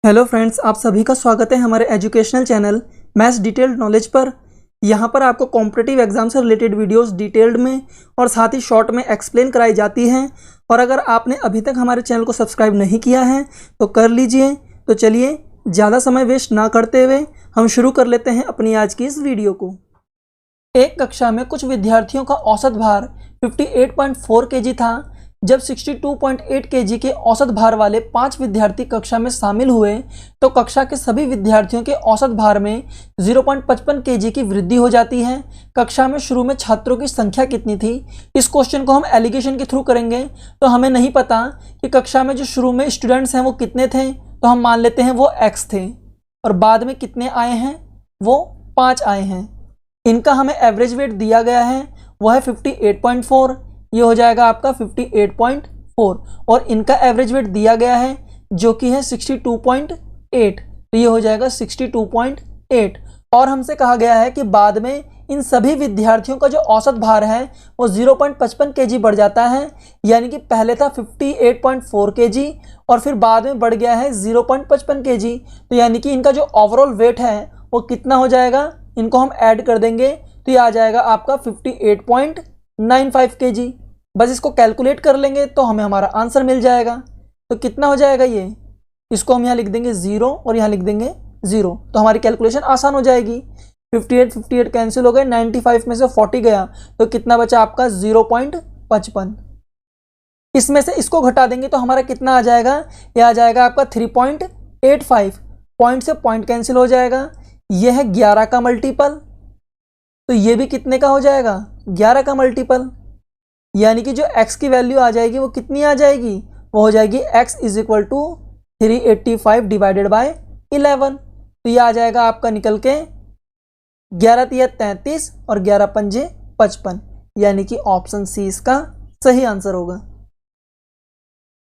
Hello friends, आप सभी का स्वागत है हमारे educational channel maths detailed knowledge पर। यहाँ पर आपको कॉम्पिटिटिव एग्जाम से रिलेटेड वीडियोस डिटेल्ड में और साथ ही शॉर्ट में एक्सप्लेन कराई जाती हैं। और अगर आपने अभी तक हमारे चैनल को सब्सक्राइब नहीं किया है तो कर लीजिए। तो चलिए ज़्यादा समय वेस्ट ना करते हुए हम शुरू कर लेते हैं अपनी आज की इस वीडियो को। एक कक्षा में कुछ विद्यार्थियों का औसत भार 58.4 kg था। जब 62.8 kg के औसत भार वाले 5 विद्यार्थी कक्षा में शामिल हुए तो कक्षा के सभी विद्यार्थियों के औसत भार में 0.55 kg की वृद्धि हो जाती है। कक्षा में शुरू में छात्रों की संख्या कितनी थी? इस क्वेश्चन को हम एलिगेशन के थ्रू करेंगे। तो हमें नहीं पता कि कक्षा में जो शुरू में स्टूडेंट्स हैं वो कितने थे, तो हम मान लेते हैं वो x थे। और बाद में कितने आए हैं? वो 5 आए हैं। इनका हमें एवरेज वेट दिया गया है, वो है 58.4। ये हो जाएगा आपका 58.4। और इनका एवरेज वेट दिया गया है जो कि है 62.8। तो ये हो जाएगा 62.8। और हमसे कहा गया है कि बाद में इन सभी विद्यार्थियों का जो औसत भार है वो 0.55 kg बढ़ जाता है। यानी कि पहले था 58.4 kg और फिर बाद में बढ़ गया है 0.55 kg। तो यानी कि इनका जो ओवरऑल वेट है वो कितना हो जाएगा? इनको हम ऐड कर देंगे तो ये आ जाएगा आपका 58.95 kg। बस इसको कैलकुलेट कर लेंगे तो हमें हमारा आंसर मिल जाएगा। तो कितना हो जाएगा ये? इसको हम यहाँ लिख देंगे 0 और यहाँ लिख देंगे 0। तो हमारी कैलकुलेशन आसान हो जाएगी। 58 कैंसिल हो गए, 95 में से 40 गया तो कितना बचा आपका? 0.55। इसमें से इसको घटा देंगे तो हमारा कितना आ जाएगा? ये आ जाएगा आपका 3.85। पॉइंट से पॉइंट कैंसिल हो जाएगा। यह है 11 का मल्टीपल, तो ये भी कितने का हो जाएगा? 11 का मल्टीपल। यानी कि जो x की वैल्यू आ जाएगी वो कितनी आ जाएगी? वो हो जाएगी x is equal to 385 divided by 11। तो ये आ जाएगा आपका निकल के 11 तिया 33 और 11 पंजे 55। यानी कि ऑप्शन सी इसका सही आंसर होगा।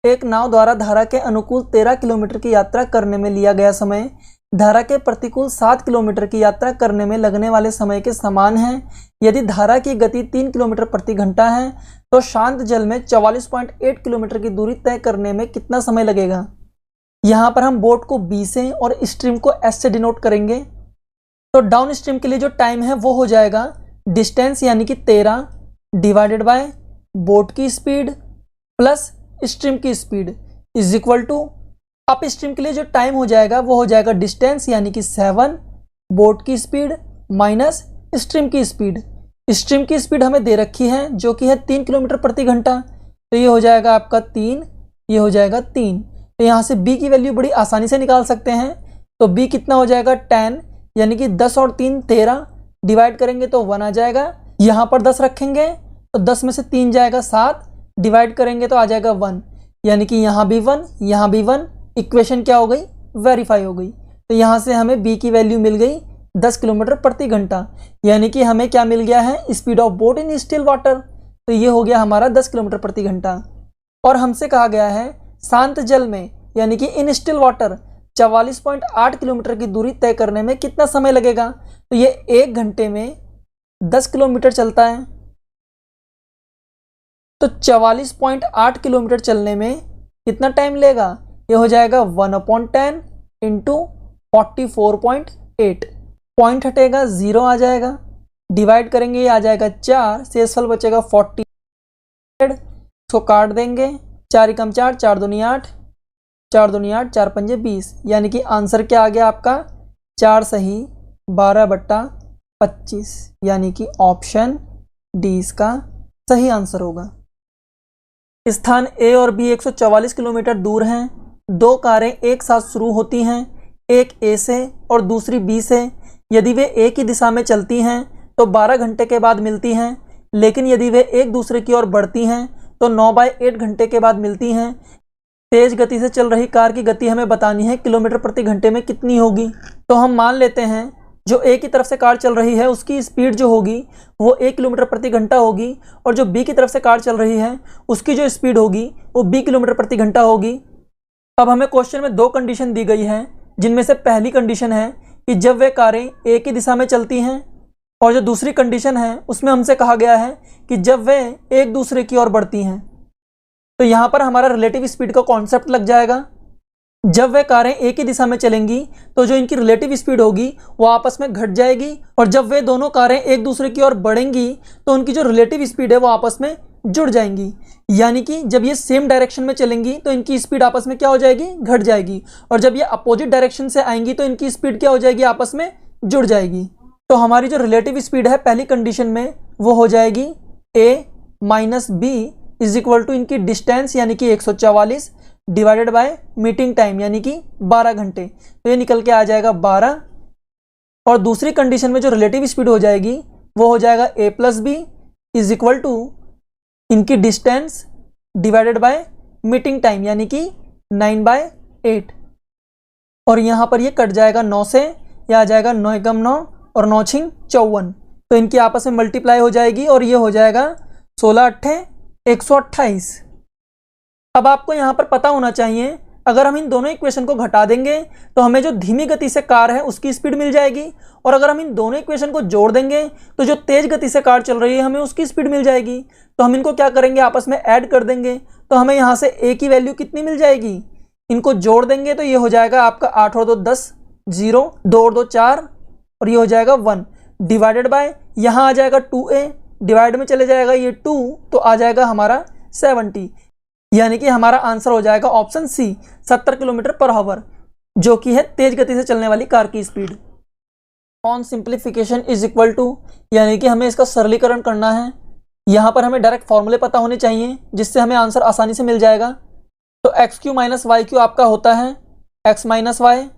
एक नाव द्वारा धारा के अनुकूल 13 किलोमीटर की यात्रा करने में लिया गया समय धारा के प्रतिकूल 7 किलोमीटर की यात्रा करने में लगने वाले समय के समान है। यदि धारा की गति 3 किलोमीटर प्रति घंटा है तो शांत जल में 44.8 किलोमीटर की दूरी तय करने में कितना समय लगेगा? यहाँ पर हम बोट को B से और स्ट्रीम को S से डिनोट करेंगे। तो डाउन स्ट्रीम के लिए जो टाइम है वो हो जाएगा डिस्टेंस यानी कि 13 डिवाइडेड बाय बोट की स्पीड प्लस स्ट्रीम की speed is equal to upstream के लिए जो टाइम हो जाएगा वो हो जाएगा डिस्टेंस यानी कि 7 बोट की स्पीड माइनस स्ट्रीम की स्पीड। स्ट्रीम की स्पीड हमें दे रखी है जो कि है 3 किलोमीटर प्रति घंटा। तो ये हो जाएगा आपका 3, ये हो जाएगा 3। तो यहाँ से b की वैल्यू बड़ी आसानी से निकाल सकते हैं। तो b कितना हो जाएगा? 10 यानी कि 10 और 3 13 डिवाइड करेंगे तो 1 आ जाएगा। यहाँ पर 10 रखेंगे तो 10 में से 3 जाएगा 7, डिवाइड करेंगे तो आ जाएगा 1। यानी कि यहाँ भी 1, यहाँ भी 1। इक्वेशन क्या हो गई? वेरीफाई हो गई। तो यहाँ से हमें b की वैल्यू मिल गई 10 किलोमीटर प्रति घंटा। यानी कि हमें क्या मिल गया है? Speed of boat in still water. तो ये हो गया हमारा 10 किलोमीटर प्रति घंटा। और हमसे कहा गया है शांत जल में यानी कि इन स्टिल वाटर 44.8 किलोमीटर की दूरी तय करने में कितना समय लगेगा? तो ये 1 घंटे में 10 किलोमीटर चलता है। तो 44.8 किलोमीटर चलने में कितना टाइम लेगा? ये हो जाएगा 1/10 इंटू 44.8। पॉइंट हटेगा 0 आ जाएगा, डिवाइड करेंगे ये आ जाएगा 4, शेषफल बचेगा 40। इसको काट देंगे, 4 एकम 4, 4 दूनी 8, 4 दूनी 8, 4 पंजे 20। यानी कि आंसर क्या आ गया आपका? 4 सही 12/25। यानी कि ऑप्शन डी इसका सही आंसर होगा। स्थान ए और बी 144 किलोमीटर दूर हैं। 2 कारें एक साथ शुरू होती हैं, एक ए से और दूसरी बी से। यदि वे एक ही दिशा में चलती हैं तो 12 घंटे के बाद मिलती हैं, लेकिन यदि वे एक दूसरे की ओर बढ़ती हैं तो 9/8 घंटे के बाद मिलती हैं। तेज गति से चल रही कार की गति हमें बतानी है किलोमीटर प्रति घंटे में कितनी होगी। तो हम मान लेते हैं जो ए की तरफ से कार चल रही है उसकी स्पीड जो होगी वो 1 किलोमीटर प्रति घंटा होगी, और जो बी की तरफ से कार चल रही है उसकी जो स्पीड होगी वो 20 किलोमीटर प्रति घंटा होगी। अब हमें क्वेश्चन में 2 कंडीशन दी गई है, जिनमें से पहली कंडीशन है कि जब वे कारें एक ही दिशा में चलती हैं, और जो दूसरी कंडीशन है उसमें हमसे कहा गया है कि जब वे एक दूसरे की ओर बढ़ती हैं। तो यहाँ पर हमारा रिलेटिव स्पीड का कॉन्सेप्ट लग जाएगा। जब वे कारें एक ही दिशा में चलेंगी तो जो इनकी रिलेटिव स्पीड होगी वो आपस में घट जाएगी, और जब वे दोनों कारें एक दूसरे की ओर बढ़ेंगी तो उनकी जो रिलेटिव स्पीड है वो आपस में जुड़ जाएंगी। यानी कि जब ये सेम डायरेक्शन में चलेंगी तो इनकी स्पीड आपस में क्या हो जाएगी, घट जाएगी, और जब ये अपोजिट डायरेक्शन से आएंगी तो इनकी स्पीड क्या हो जाएगी, आपस में जुड़ जाएगी। तो हमारी जो रिलेटिव स्पीड है पहली कंडीशन में वो हो जाएगी a minus B is equal to इनकी डिस्टेंस यानी कि 144 डिवाइडेड बाय मीटिंग टाइम यानी कि 12 घंटे, तो ये निकल के आ जाएगा 12। और दूसरी कंडीशन में जो रिलेटिव स्पीड हो जाएगी वो हो जाएगा a plus B is equal to इनकी distance divided by meeting time यानी कि 9/8, और यहाँ पर ये कट जाएगा 9 से, यह आ जाएगा 9 एकम 9 और 9 छिंग 54, तो इनकी आपस में मल्टीप्लाई हो जाएगी और ये हो जाएगा 16 अट्ठे 128। अब आपको यहाँ पर पता होना चाहिए अगर हम इन दोनों इक्वेशन को घटा देंगे तो हमें जो धीमी गति से कार है उसकी स्पीड मिल जाएगी, और अगर हम इन दोनों इक्वेशन को जोड़ देंगे तो जो तेज गति से कार चल रही है हमें उसकी स्पीड मिल जाएगी। तो हम इनको क्या करेंगे, आपस में ऐड कर देंगे, तो हमें यहाँ से a की वैल्यू कितनी मिल जाएगी, इनको जोड़ देंगे तो ये हो जाएगा आपका 8 और 2 10, 0, 2 और 2 4, और ये हो जाएगा 1 डिवाइडेड बाय यहाँ आ जाएगा 2a, डिवाइड में चले जाएगा ये 2, तो आ जाएगा हमारा 70, यानी कि हमारा आंसर हो जाएगा option C 70 kilometre per hour, जो कि है तेज गति से चलने वाली कार की speed. On simplification is equal to, यानी कि हमें इसका सरलीकरण करना है। यहाँ पर हमें डायरेक्ट फॉर्मूले पता होने चाहिए जिससे हमें आंसर आसानी से मिल जाएगा। तो X cube minus Y cube आपका होता है एक्स माइनस वाई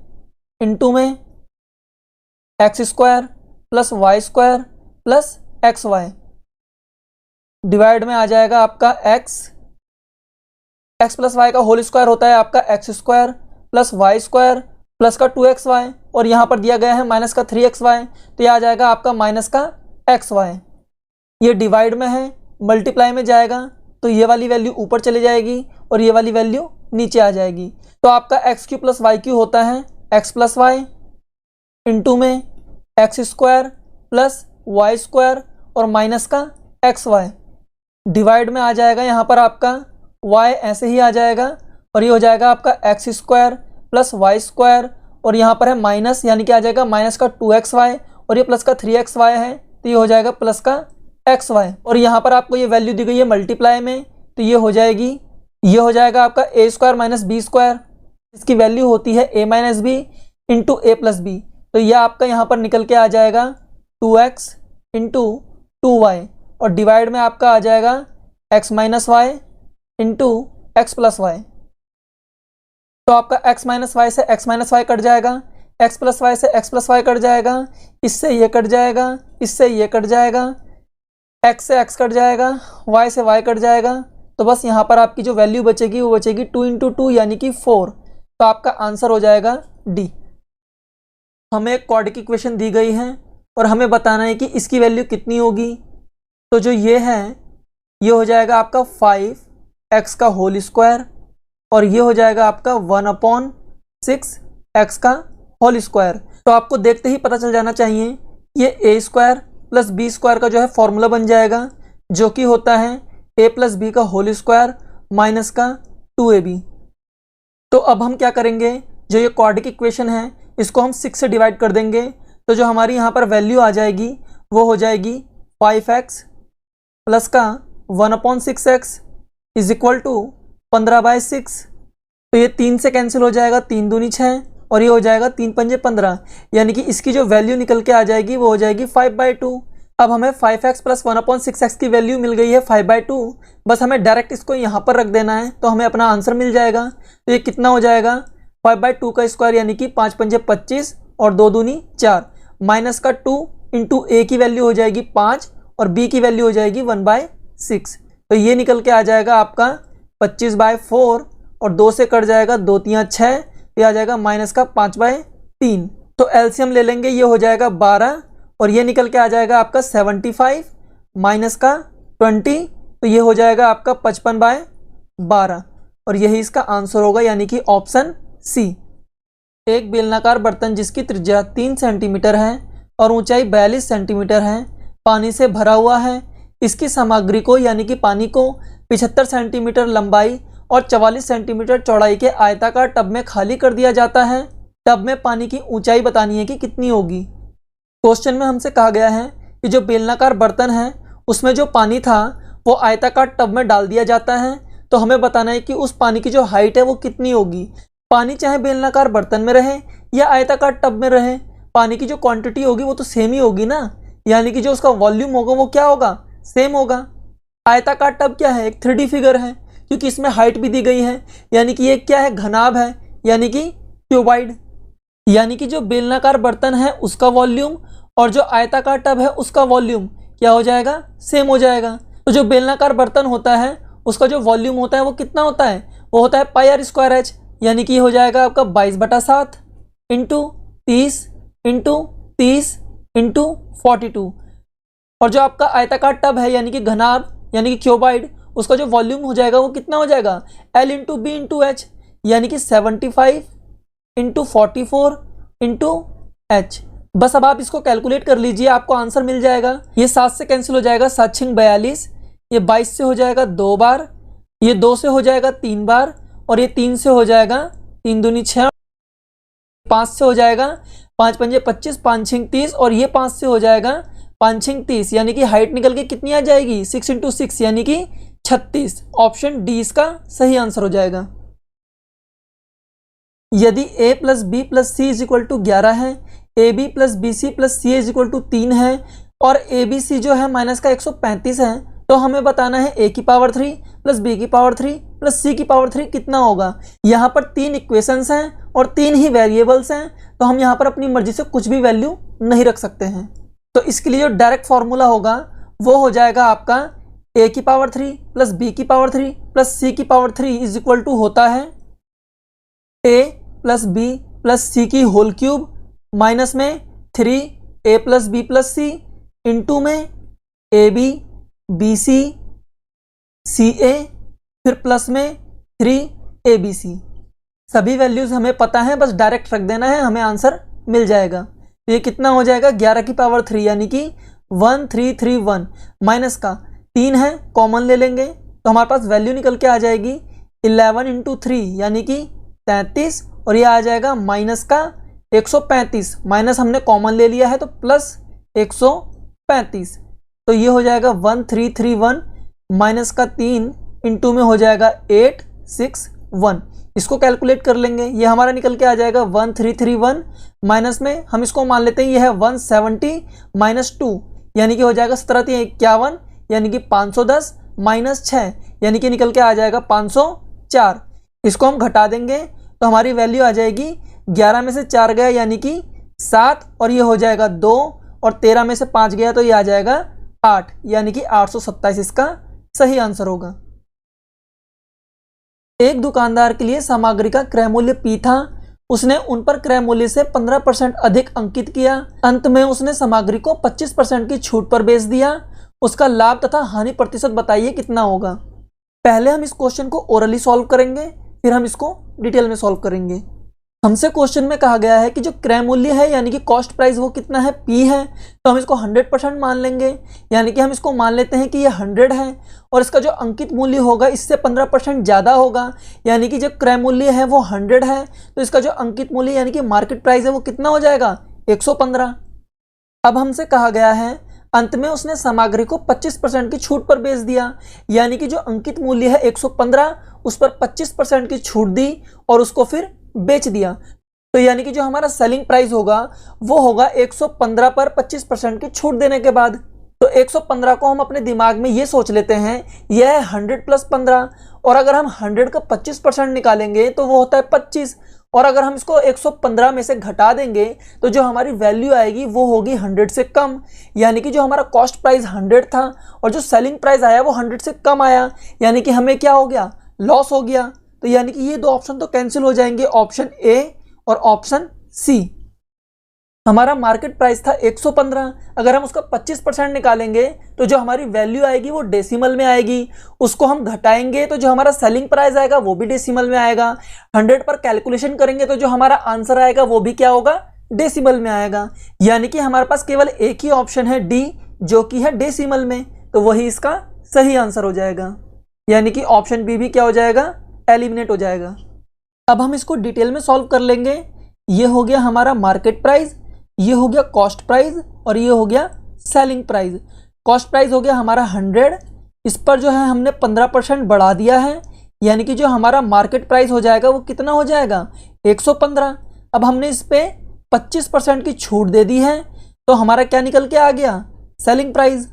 इंटू में X square plus Y square plus X Y, divide में आ जाएगा आपका एक्स प्लस वाई का होल स्क्वायर होता है आपका X square plus Y square plus का 2xy, और यहाँ पर दिया गया है माइनस का 3xy, तो यह आ जाएगा आपका माइनस का xy। ये डिवाइड में है, मल्टीप्लाई में जाएगा तो ये वाली वैल्यू ऊपर चली जाएगी और ये वाली वैल्यू नीचे आ जाएगी। तो आपका X cube plus Y cube होता है एक्स प्लस वाई इंटू में X square plus Y square और माइनस का एक्स वाई, डिवाइड में आ जाएगा यहाँ पर आपका y ऐसे ही आ जाएगा, और ये हो जाएगा आपका X square plus Y square, और यहाँ पर है माइनस यानी कि आ जाएगा माइनस का 2xy, और ये प्लस का 3xy है तो ये हो जाएगा प्लस का xy, और यहाँ पर आपको ये वैल्यू दी गई है मल्टीप्लाई में, तो ये हो जाएगी, ये हो जाएगा आपका a square minus B square, इसकी वैल्यू होती है a minus B into A plus B, तो यह आपका यहाँ पर निकल के आ जाएगा 2x इंटू 2y, और डिवाइड में आपका आ जाएगा x minus Y into X plus Y. तो आपका x माइनस वाई से x माइनस वाई कट जाएगा, x प्लस वाई से x प्लस वाई कट जाएगा, इससे ये कट जाएगा, इससे ये कट जाएगा, x से x कट जाएगा, y से y कट जाएगा, तो बस यहाँ पर आपकी जो वैल्यू बचेगी वो बचेगी 2 इंटू 2 यानी कि 4, तो आपका आंसर हो जाएगा डी। हमें एक क्वाड्रेटिक इक्वेशन दी गई है और हमें बताना है कि इसकी वैल्यू कितनी होगी। तो जो ये है ये हो जाएगा आपका 5x का होल स्क्वायर, और ये हो जाएगा आपका 1/6x का होल स्क्वायर। तो आपको देखते ही पता चल जाना चाहिए ये a square plus B square का जो है फॉर्मूला बन जाएगा, जो कि होता है a प्लस बी का होल स्क्वायर माइनस का 2ab। तो अब हम क्या करेंगे, जो ये क्वाड्रेटिक इक्वेशन है इसको हम 6 से डिवाइड कर देंगे, तो जो हमारी यहाँ पर वैल्यू आ जाएगी वो हो जाएगी 5x प्लस का 1/6x इज इक्वल टू 15/6। तो ये 3 से कैंसिल हो जाएगा, 3 दूनी 6, और ये हो जाएगा 3 पंजे 15, यानी कि इसकी जो वैल्यू निकल के आ जाएगी वो हो जाएगी 5/2। अब हमें 5x प्लस 1/6x की वैल्यू मिल गई है 5/2, बस हमें डायरेक्ट इसको यहाँ पर रख देना है तो हमें अपना आंसर मिल जाएगा। तो ये कितना हो जाएगा 5/2 का स्क्वायर यानी कि 5 पंजे 25 और 2 दूनी 4, माइनस का 2 इंटू ए की वैल्यू हो जाएगी 5 और बी की वैल्यू हो जाएगी 1/6। तो ये निकल के आ जाएगा आपका 25/4, और 2 से कट जाएगा 2 3 6, ये आ जाएगा माइनस का 5/3। तो एलसीएम ले लेंगे, ये हो जाएगा 12, और ये निकल के आ जाएगा आपका 75 माइनस का 20, तो ये हो जाएगा आपका 55/12, और यही इसका आंसर होगा यानी कि ऑप्शन सी। एक बेलनाकार बर्तन जिसकी त्रिज्या 3 सेंटीमीटर है और ऊंचाई 42 सेंटीमीटर है पानी से भरा हुआ है। इसकी सामग्री को यानी कि पानी को 75 सेंटीमीटर लंबाई और 44 सेंटीमीटर चौड़ाई के आयताकार टब में खाली कर दिया जाता है। टब में पानी की ऊंचाई बतानी है कि कितनी होगी। क्वेश्चन में हमसे कहा गया है कि जो बेलनाकार बर्तन है उसमें जो पानी था वो आयताकार टब में डाल दिया जाता है, तो हमें बताना है कि उस पानी की जो हाइट है वो कितनी होगी। पानी चाहे बेलनाकार बर्तन में रहे या आयताकार टब में रहे, पानी की जो क्वांटिटी होगी वो तो सेम ही होगी ना, यानी कि जो उसका वॉल्यूम होगा वो क्या होगा, सेम होगा। आयताकार टब क्या है, एक 3D फिगर है क्योंकि इसमें हाइट भी दी गई है, यानी कि ये क्या है, घनाभ है, यानी कि क्यूबाइड। यानी कि जो बेलनाकार बर्तन है उसका वॉल्यूम और जो आयताकार टब है उसका वॉल्यूम क्या हो जाएगा, सेम हो जाएगा। तो जो बेलनाकार बर्तन होता है उसका जो वॉल्यूम होता है वो कितना होता है, वो होता है πr²h, यानी कि हो जाएगा आपका 22/7 इंटू 30 इंटू 30 इंटू 42। और जो आपका आयताकार टब है यानी कि घनाभ यानी कि क्यूबाइड, उसका जो वॉल्यूम हो जाएगा वो कितना हो जाएगा, L into B into H, यानी कि 75 इंटू 44 इंटू एच। बस अब आप इसको कैलकुलेट कर लीजिए, आपको आंसर मिल जाएगा। ये 7 से कैंसिल हो जाएगा, 7 6 42, ये 22 से हो जाएगा 2 बार, ये 2 से हो जाएगा 3 बार, और ये 3 से हो जाएगा 3 दूनी 6, 5 से हो जाएगा 5 पंजे 25, 5 6 30, और ये 5 से हो जाएगा 5 6 30, यानी कि हाइट निकल के कितनी आ जाएगी, 6 इंटू 6 यानी कि 36। ऑप्शन डी इसका सही आंसर हो जाएगा। यदि a plus B plus C is equal to 11 है, A B plus B C plus C is equal to 3 है, और ए बी सी जो है माइनस का 135 है, तो हमें बताना है a की पावर 3 प्लस बी की पावर 3 प्लस सी की पावर 3 कितना होगा। यहाँ पर 3 इक्वेशंस हैं और 3 ही वेरिएबल्स हैं, तो हम यहाँ पर अपनी मर्जी से कुछ भी वैल्यू नहीं रख सकते हैं। तो इसके लिए जो डायरेक्ट फॉर्मूला होगा वो हो जाएगा आपका a की पावर 3 प्लस बी की पावर 3 प्लस सी की पावर 3 इज इक्वल टू होता है a प्लस बी प्लस सी की होल क्यूब माइनस में 3a प्लस बी प्लस सी इंटू में ए बी बी सी सी ए, फिर प्लस में 3abc। सभी वैल्यूज हमें पता है, बस डायरेक्ट रख देना है, हमें आंसर मिल जाएगा। तो ये कितना हो जाएगा, 11 की पावर 3 यानी कि 1331, माइनस का 3 है कॉमन ले लेंगे तो हमारे पास वैल्यू निकल के आ जाएगी 11 इंटू 3 यानी कि 33, और ये आ जाएगा माइनस का 135, माइनस हमने कॉमन ले लिया है तो प्लस 135, तो ये हो जाएगा 1331 माइनस का 3 इंटू में हो जाएगा 861। इसको कैलकुलेट कर लेंगे, ये हमारा निकल के आ जाएगा 1331 माइनस में हम इसको मान लेते हैं ये है 170 माइनस 2 यानी कि हो जाएगा 1751 यानी कि 510 माइनस 6 यानी कि निकल के आ जाएगा 504। इसको हम घटा देंगे तो हमारी वैल्यू आ जाएगी 11 में से 4 गया यानी कि 7, और ये हो जाएगा 2, और 13 में से 5 गया तो ये आ जाएगा 8 यानी कि 827 इसका सही आंसर होगा। एक दुकानदार के लिए सामग्री का क्रय मूल्य P था, उसने उन पर क्रय मूल्य से 15% अधिक अंकित किया। अंत में उसने सामग्री को 25% की छूट पर बेच दिया। उसका लाभ तथा हानि प्रतिशत बताइए कितना होगा। पहले हम इस क्वेश्चन को ओरली सॉल्व करेंगे, फिर हम इसको डिटेल में सॉल्व करेंगे। हमसे क्वेश्चन में कहा गया है कि जो क्रय मूल्य है यानी कि कॉस्ट प्राइस वो कितना है, P है, तो हम इसको 100% मान लेंगे, यानी कि हम इसको मान लेते हैं कि ये 100 है, और इसका जो अंकित मूल्य होगा इससे 15% ज़्यादा होगा, यानी कि जो क्रय मूल्य है वो 100 है, तो इसका जो अंकित मूल्य यानी कि मार्केट प्राइस है वो कितना हो जाएगा, 115। अब हमसे कहा गया है अंत में उसने सामग्री को 25% की छूट पर बेच दिया, यानी कि जो अंकित मूल्य है 115 उस पर 25% की छूट दी और उसको फिर बेच दिया। तो यानी कि जो हमारा सेलिंग प्राइस होगा वो होगा 115 पर 25% की छूट देने के बाद। तो 115 को हम अपने दिमाग में ये सोच लेते हैं यह है 100 प्लस 15, और अगर हम 100 का 25% निकालेंगे तो वो होता है 25, और अगर हम इसको 115 में से घटा देंगे तो जो हमारी वैल्यू आएगी वो होगी 100 से कम, यानी कि जो हमारा कॉस्ट प्राइस 100 था और जो सेलिंग प्राइस आया वो 100 से कम आया, यानी कि हमें क्या हो गया, लॉस हो गया। तो यानी कि ये दो ऑप्शन तो कैंसिल हो जाएंगे, ऑप्शन ए और ऑप्शन सी। हमारा मार्केट प्राइस था 115, अगर हम उसका 25% निकालेंगे तो जो हमारी वैल्यू आएगी वो डेसिमल में आएगी, उसको हम घटाएंगे तो जो हमारा सेलिंग प्राइस आएगा वो भी डेसिमल में आएगा। 100 पर कैलकुलेशन करेंगे तो जो हमारा आंसर आएगा वो भी क्या होगा, डेसिमल में आएगा। यानी कि हमारे पास केवल एक ही ऑप्शन है डी जो कि है डेसिमल में, तो वही इसका सही आंसर हो जाएगा। यानी कि ऑप्शन बी भी क्या हो जाएगा, एलिमिनेट हो जाएगा। अब हम इसको डिटेल में सॉल्व कर लेंगे। ये हो गया हमारा मार्केट प्राइस, ये हो गया कॉस्ट प्राइस और ये हो गया सेलिंग प्राइस। कॉस्ट प्राइस हो गया हमारा 100, इस पर जो है हमने 15% बढ़ा दिया है, यानी कि जो हमारा मार्केट प्राइस हो जाएगा वो कितना हो जाएगा 115। अब हमने इस पे 25% की छूट दे दी है, तो हमारा क्या निकल के आ गया सेलिंग प्राइस।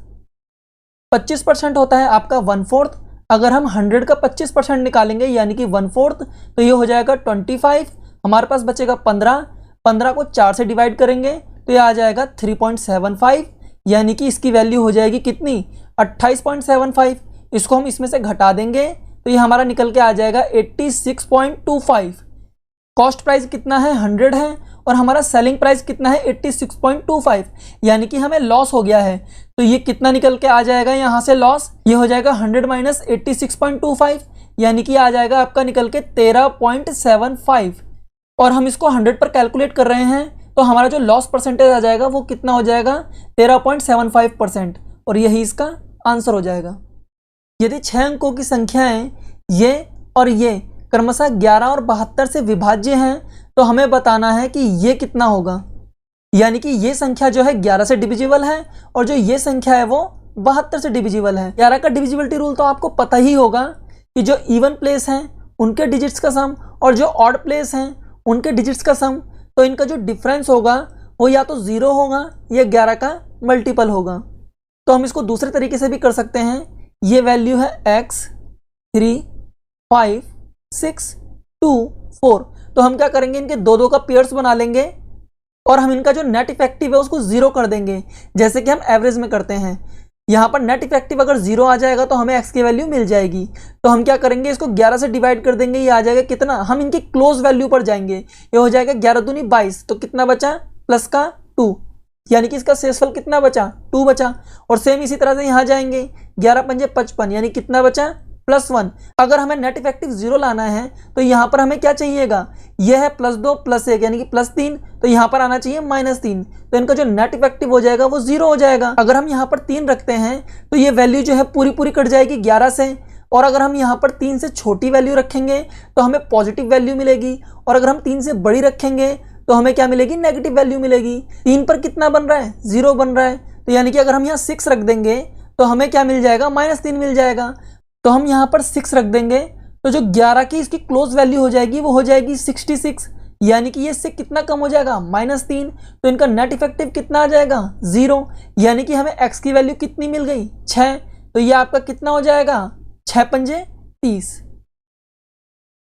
25% होता है आपका 1/4, अगर हम 100 का 25% निकालेंगे यानी कि 1/4, तो ये हो जाएगा 25। हमारे पास बचेगा 15 को 4 से डिवाइड करेंगे तो ये आ जाएगा 3.75, यानी कि इसकी वैल्यू हो जाएगी कितनी 28.75। इसको हम इसमें से घटा देंगे तो ये हमारा निकल के आ जाएगा 86.25। कॉस्ट प्राइस कितना है 100 है और हमारा सेलिंग प्राइस कितना है 86.25, यानी कि हमें लॉस हो गया है। तो ये कितना निकल के आ जाएगा यहाँ से लॉस, ये हो जाएगा 100 माइनस 86.25, यानी कि आ जाएगा आपका निकल के 13.75। और हम इसको 100 पर कैलकुलेट कर रहे हैं तो हमारा जो लॉस परसेंटेज आ जाएगा वो कितना हो जाएगा 13.75%, और यही इसका आंसर हो जाएगा। यदि 6 अंकों की संख्याएं ये और ये क्रमशः 11 और 72 से विभाज्य हैं तो हमें बताना है कि ये कितना होगा, यानी कि ये संख्या जो है 11 से डिविजिबल है और जो ये संख्या है वो 72 से डिविजिबल है। 11 का डिविजिबिलिटी रूल तो आपको पता ही होगा कि जो इवन प्लेस हैं उनके डिजिट्स का सम और जो ऑड प्लेस हैं उनके डिजिट्स का सम, तो इनका जो डिफरेंस होगा वो या तो 0 होगा या 11 का मल्टीपल होगा। तो हम इसको दूसरे तरीके से भी कर सकते हैं। ये वैल्यू है x 3 5 6 2 4, तो हम क्या करेंगे इनके दो का पेयर्स बना लेंगे और हम इनका जो नेट इफेक्टिव है उसको 0 कर देंगे, जैसे कि हम एवरेज में करते हैं। यहाँ पर नेट इफेक्टिव अगर 0 आ जाएगा तो हमें x की वैल्यू मिल जाएगी। तो हम क्या करेंगे इसको 11 से डिवाइड कर देंगे, ये आ जाएगा कितना, हम इनकी क्लोज वैल्यू पर जाएंगे, ये हो जाएगा 11 दूनी 22, तो कितना बचा प्लस का 2, यानी कि इसका शेषफल कितना बचा 2 बचा। और सेम इसी तरह से यहाँ जाएंगे 11 पंजे 55, यानी कितना बचा +1। अगर हमें नेट इफेक्टिव 0 लाना है तो यहाँ पर हमें क्या चाहिएगा, यह है +2 +1 यानी कि +3, तो यहाँ पर आना चाहिए -3, तो इनका जो नेट इफेक्टिव हो जाएगा वो 0 हो जाएगा। अगर हम यहाँ पर 3 रखते हैं तो ये वैल्यू जो है पूरी कट जाएगी 11 से, और अगर हम यहाँ पर 3 से छोटी वैल्यू रखेंगे तो हमें पॉजिटिव वैल्यू मिलेगी, और अगर हम 3 से बड़ी रखेंगे तो हमें क्या मिलेगी नेगेटिव वैल्यू मिलेगी। 3 पर कितना बन रहा है 0 बन रहा है, तो यानी कि अगर हम यहाँ 6 रख देंगे तो हमें क्या मिल जाएगा -3 मिल जाएगा। तो हम यहाँ पर 6 रख देंगे तो जो 11 की इसकी क्लोज वैल्यू हो जाएगी वो हो जाएगी 66, यानी कि ये इससे कितना कम हो जाएगा -3, तो इनका नेट इफेक्टिव कितना आ जाएगा 0, यानी कि हमें x की वैल्यू कितनी मिल गई 6, तो ये आपका कितना हो जाएगा 6 पंजे 30।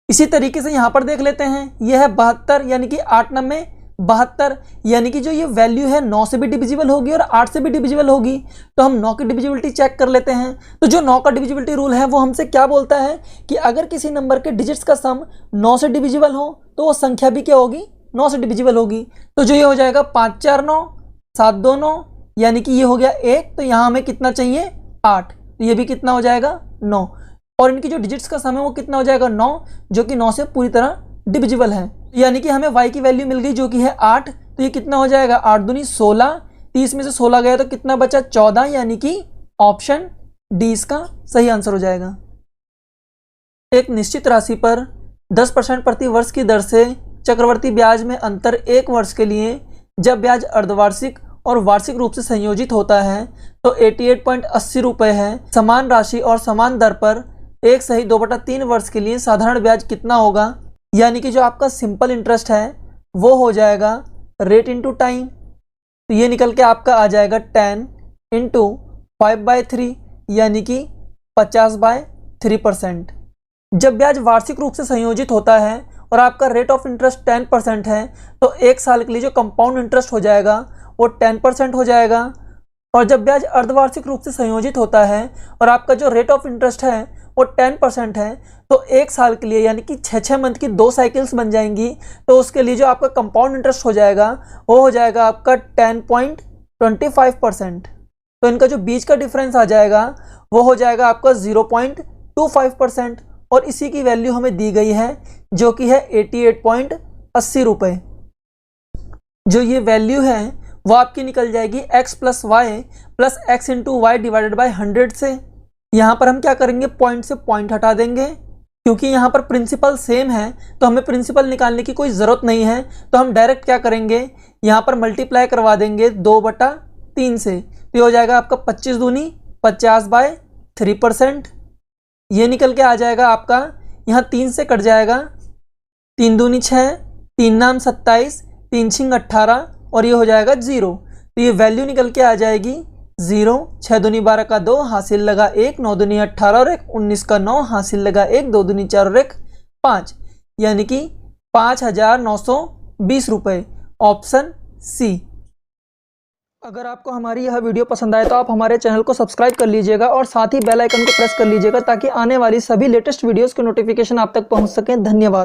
इसी तरीके से यहाँ पर देख लेते हैं, यह है 72, यानी कि 8 9 72, यानी कि जो ये वैल्यू है 9 से भी डिविजिबल होगी और 8 से भी डिविजिबल होगी। तो हम 9 की डिविजिबिलिटी चेक कर लेते हैं। तो जो 9 का डिविजिबिलिटी रूल है वो हमसे क्या बोलता है कि अगर किसी नंबर के डिजिट्स का सम 9 से डिविजिबल हो तो वो संख्या भी क्या होगी 9 से डिविजिबल होगी। तो जो ये हो जाएगा 5 4 9 7 2 9, यानी कि ये हो गया 1, तो यहाँ हमें कितना चाहिए 8, तो ये भी कितना हो जाएगा 9, और इनकी जो डिजिट्स का सम है वो कितना हो जाएगा 9, जो कि 9 से पूरी तरह डिविजिबल है। यानी कि हमें y की वैल्यू मिल गई जो कि है 8, तो ये कितना हो जाएगा 8 दूनी 16, 30 में से 16 गया तो कितना बचा 14, यानी कि ऑप्शन डी इसका सही आंसर हो जाएगा। एक निश्चित राशि पर 10% प्रति वर्ष की दर से चक्रवर्ती ब्याज में अंतर 1 वर्ष के लिए जब ब्याज अर्धवार्षिक और वार्षिक रूप से संयोजित होता है तो 88.80 रुपये है। समान राशि और समान दर पर 1 सही 2/3 वर्ष के लिए साधारण ब्याज कितना होगा, यानी कि जो आपका सिंपल इंटरेस्ट है वो हो जाएगा रेट इंटू टाइम, तो ये निकल के आपका आ जाएगा 10 इंटू 5/3, यानी कि 50/3%। जब ब्याज वार्षिक रूप से संयोजित होता है और आपका रेट ऑफ इंटरेस्ट 10% है तो 1 साल के लिए जो कंपाउंड इंटरेस्ट हो जाएगा वो 10% हो जाएगा। और जब ब्याज अर्धवार्षिक रूप से संयोजित होता है और आपका जो रेट ऑफ इंटरेस्ट है वो 10% है तो 1 साल के लिए यानी कि 6 मंथ की 2 साइकिल्स बन जाएंगी, तो उसके लिए जो आपका कंपाउंड इंटरेस्ट हो जाएगा वो हो जाएगा आपका 10.25%। तो इनका जो बीच का डिफरेंस आ जाएगा वो हो जाएगा आपका 0.25%, और इसी की वैल्यू हमें दी गई है जो कि है 88.80 रुपये। जो ये वैल्यू है वो आपकी निकल जाएगी x + y + x × y / 100 से। यहाँ पर हम क्या करेंगे पॉइंट से पॉइंट हटा देंगे क्योंकि यहाँ पर प्रिंसिपल सेम है तो हमें प्रिंसिपल निकालने की कोई ज़रूरत नहीं है, तो हम डायरेक्ट क्या करेंगे, यहाँ पर मल्टीप्लाई करवा देंगे 2/3 से। तो ये हो जाएगा आपका 25 दूनी 50/3%। ये निकल के आ जाएगा आपका, यहाँ 3 से कट जाएगा, 3 दूनी 6, 3 नाम 27, 3 छिंग 18 और ये हो जाएगा 0। तो ये वैल्यू निकल के आ जाएगी 0। 6 दूनी 12 का 2 हासिल लगा 1, 9 दूनी 18 और 1 19 का 9 हासिल लगा 1, 2 दूनी 4 और 1 5, यानी कि 5,920 रुपये, ऑप्शन सी। अगर आपको हमारी यह वीडियो पसंद आए तो आप हमारे चैनल को सब्सक्राइब कर लीजिएगा और साथ ही बेल आइकन को प्रेस कर लीजिएगा ताकि आने वाली सभी लेटेस्ट वीडियोस के नोटिफिकेशन आप तक पहुंच सकें। धन्यवाद।